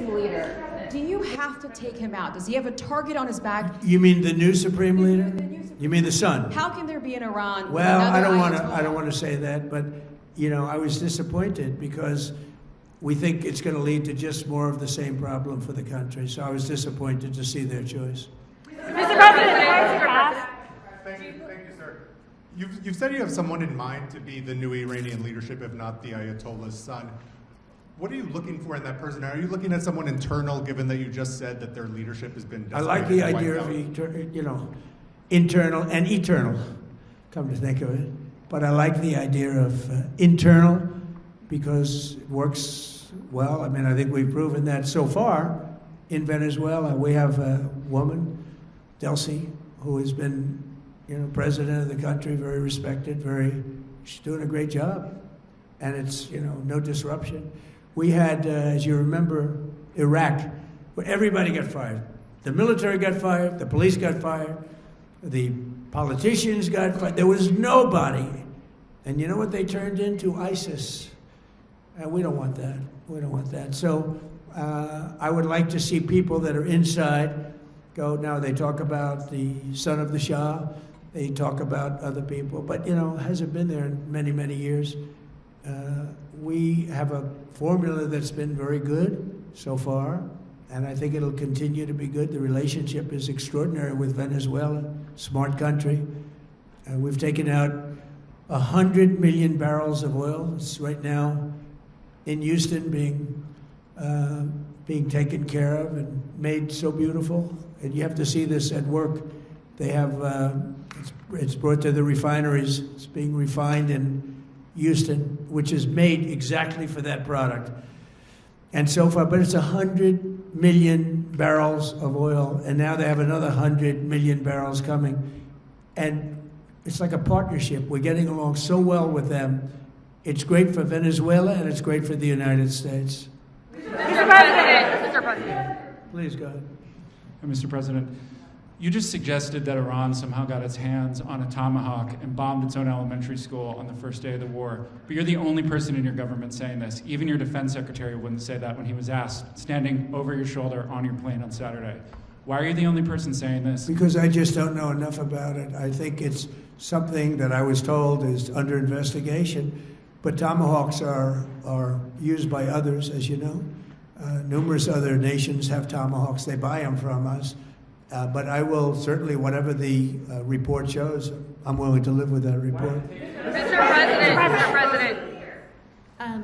supreme leader. Do you have to take him out? Does he have a target on his back? You mean the new supreme leader? You mean the son? How can there be in Iran? Well, I don't want to say that, but you know, I was disappointed because we think it's going to lead to just more of the same problem for the country. So I was disappointed to see their choice. Mr. President, Thank you, sir. You've said you have someone in mind to be the new Iranian leadership, if not the Ayatollah's son. What are you looking for in that person? Are you looking at someone internal, given that you just said that their leadership has been? I like the idea of internal and eternal. Come to think of it, but I like the idea of internal because it works well. I mean, I think we've proven that so far in Venezuela. We have a woman, Delcy, who has been, president of the country, very respected, she's doing a great job, and it's, no disruption. We had, as you remember, Iraq, where everybody got fired. The military got fired, the police got fired, the politicians got fired. There was nobody. And you know what they turned into? ISIS. And we don't want that. We don't want that. So I would like to see people that are inside go. Now they talk about the son of the Shah. They talk about other people. But, hasn't been there in many, many years. We have a formula that's been very good so far, and I think it'll continue to be good. The relationship is extraordinary with Venezuela, smart country. We've taken out 100 million barrels of oil. It's right now in Houston being taken care of and made so beautiful. And you have to see this at work. They have, it's brought to the refineries. It's being refined in Houston, which is made exactly for that product. And so far, but it's 100 million barrels of oil, and now they have another 100 million barrels coming. And it's like a partnership. We're getting along so well with them. It's great for Venezuela, and it's great for the United States. Mr. President. Please, go ahead. Mr. President, you just suggested that Iran somehow got its hands on a tomahawk and bombed its own elementary school on the first day of the war. But you're the only person in your government saying this. Even your defense secretary wouldn't say that when he was asked, standing over your shoulder on your plane on Saturday. Why are you the only person saying this? Because I just don't know enough about it. I think it's something that I was told is under investigation. But tomahawks are used by others, as you know. Numerous other nations have tomahawks. They buy them from us. But I will certainly, whatever the report shows, I'm willing to live with that report. Mr. President.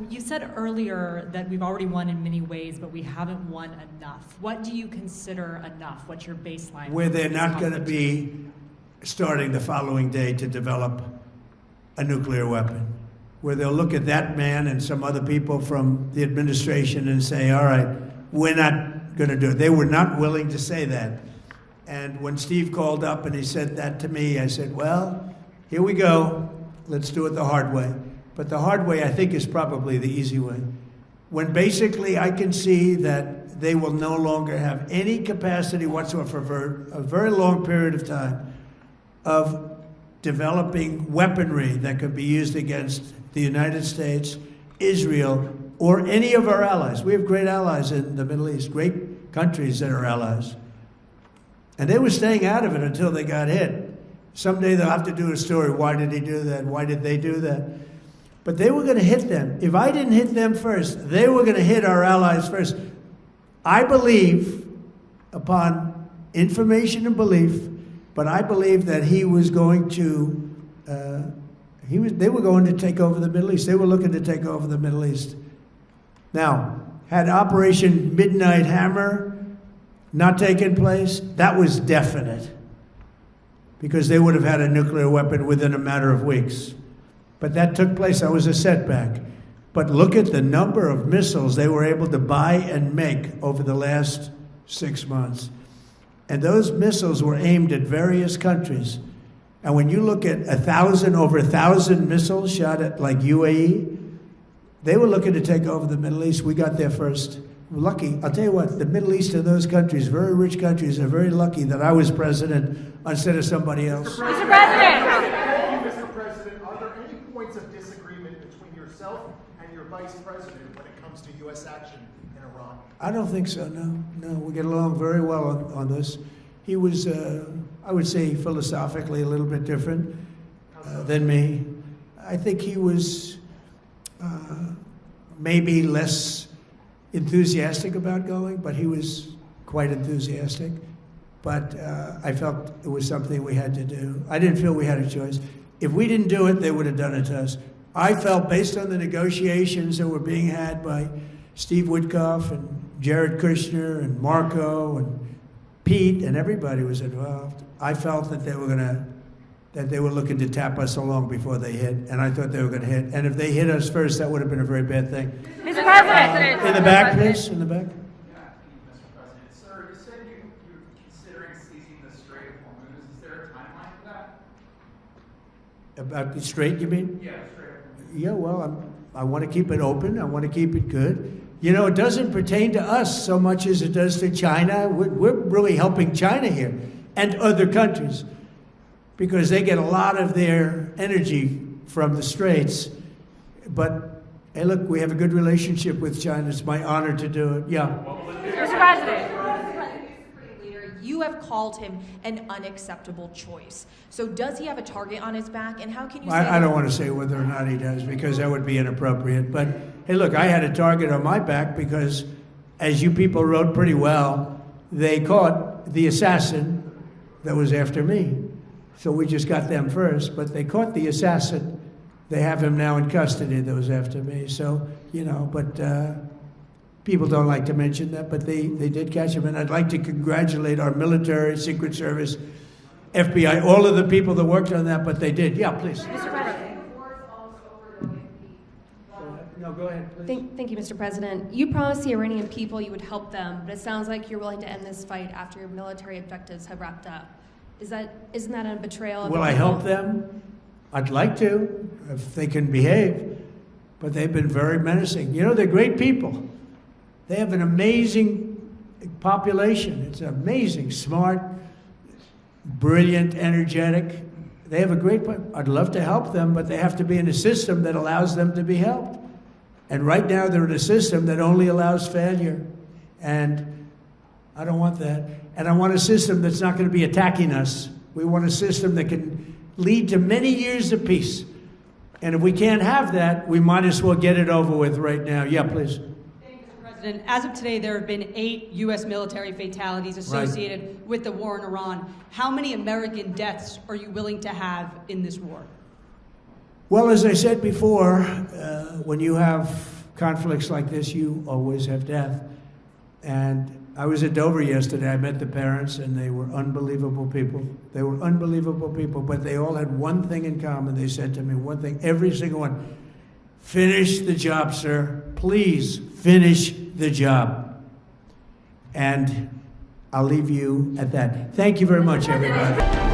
You said earlier that we've already won in many ways, but we haven't won enough. What do you consider enough? What's your baseline? Where they're not going to be starting the following day to develop a nuclear weapon. Where they'll look at that man and some other people from the administration and say, all right, we're not going to do it. They were not willing to say that. And when Steve called up and he said that to me, I said, well, here we go. Let's do it the hard way. But the hard way, I think, is probably the easy way. When basically I can see that they will no longer have any capacity whatsoever for a very long period of time of developing weaponry that could be used against the United States, Israel, or any of our allies. We have great allies in the Middle East, great countries that are allies. And they were staying out of it until they got hit. Someday they'll have to do a story. Why did he do that? Why did they do that? But they were going to hit them. If I didn't hit them first, they were going to hit our allies first. I believe, upon information and belief, but I believe that he was going to, they were going to take over the Middle East. They were looking to take over the Middle East. Now, had Operation Midnight Hammer not taken place, that was definite, because they would have had a nuclear weapon within a matter of weeks. But that took place. That was a setback. But look at the number of missiles they were able to buy and make over the last 6 months. And those missiles were aimed at various countries. And when you look at over 1,000 missiles shot at like UAE, they were looking to take over the Middle East. We got there first. Lucky. I'll tell you what, the Middle East and those countries, very rich countries, are very lucky that I was president instead of somebody else. Mr. President. Mr. President, are there any points of disagreement between yourself and your vice president when it comes to U.S. action in Iran? Iran? I don't think so, no. We get along very well on this. He was, I would say, philosophically a little bit different than me. I think he was maybe less enthusiastic about going, but he was quite enthusiastic. But I felt it was something we had to do. I didn't feel we had a choice. If we didn't do it, they would have done it to us. I felt, based on the negotiations that were being had by Steve Witkoff and Jared Kushner and Marco and Pete and everybody was involved, I felt that they were looking to tap us along before they hit, and I thought they were going to hit. And if they hit us first, that would have been a very bad thing. Mr. President. In the back, please, in the back. Yeah, Mr. President. Sir, you said you're considering seizing the Strait of Hormuz. Is there a timeline for that? About the strait, you mean? Yeah, Strait of Hormuz. Yeah, well, I want to keep it open. I want to keep it good. You know, it doesn't pertain to us so much as it does to China. We're really helping China here and other countries because they get a lot of their energy from the straits. But, hey, look, we have a good relationship with China. It's my honor to do it. Yeah. Mr. President. You have called him an unacceptable choice. So does he have a target on his back? And how can you say I don't want to say whether or not he does because that would be inappropriate. But, hey, look, I had a target on my back because, as you people wrote pretty well, they caught the assassin that was after me. So we just got them first. But they caught the assassin. They have him now in custody that was after me. So, you know, but people don't like to mention that, but they did catch him. And I'd like to congratulate our military, Secret Service, FBI, all of the people that worked on that, but they did. Yeah, please. Mr. President. No, go ahead, please. Thank you, Mr. President. You promised the Iranian people you would help them, but it sounds like you're willing to end this fight after your military objectives have wrapped up. Isn't that a betrayal of Will I help them? I'd like to, if they can behave, but they've been very menacing. You know, they're great people. They have an amazing population. It's amazing, smart, brilliant, energetic. They have a great, I'd love to help them, but they have to be in a system that allows them to be helped. And right now they're in a system that only allows failure. And I don't want that. And I want a system that's not going to be attacking us. We want a system that can lead to many years of peace. And if we can't have that, we might as well get it over with right now. Yeah, please. President, as of today, there have been 8 U.S. military fatalities associated with the war in Iran. How many American deaths are you willing to have in this war? Well, as I said before, when you have conflicts like this, you always have death. And I was at Dover yesterday. I met the parents, and they were unbelievable people. They were unbelievable people, but they all had one thing in common. They said to me one thing, every single one: finish the job, sir. Please finish the job. And I'll leave you at that. Thank you very much, everybody.